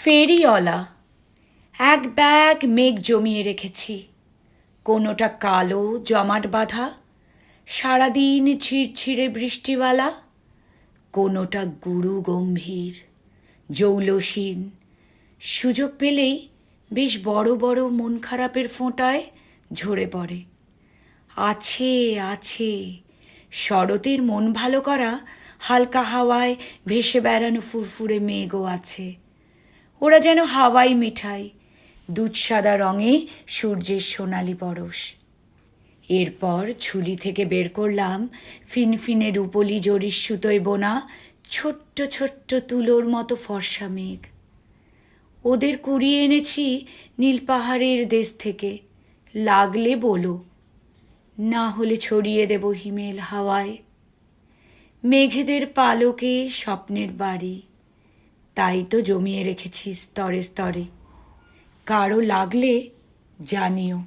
ফেরিওয়ালা। এক ব্যাগ মেঘ জমিয়ে রেখেছি, কোনোটা কালো জমাট বাঁধা, সারাদিন ছিড়ছিড়ে বৃষ্টিওয়ালা, কোনোটা গুরু গম্ভীর জৌলসীন। সুযোগ পেলেই বেশ বড় বড় মন খারাপের ফোঁটায় ঝরে পড়ে। আছে আছে শরতের মন ভালো করা হালকা হাওয়ায় ভেসে বেড়ানো ফুরফুরে মেঘও আছে। ওরা যেন হাওয়াই মিঠাই, দুধসাদা রঙে সূর্যের সোনালি পরশ। এরপর ঝুলি থেকে বের করলাম ফিনফিনে রূপলি জরির সুতোয় বোনা ছোট্ট ছোট্ট তুলোর মতো ফর্সা মেঘ। ওদের কুড়িয়ে এনেছি নীল পাহাড়ের দেশ থেকে। লাগলে বলো, না হলে ছড়িয়ে দেব হিমেল হাওয়ায়। মেঘেদের পালকে স্বপ্নের বাড়ি, তাই তো জমিয়ে রেখেছি স্তরে স্তরে। কারো লাগলে জানিও।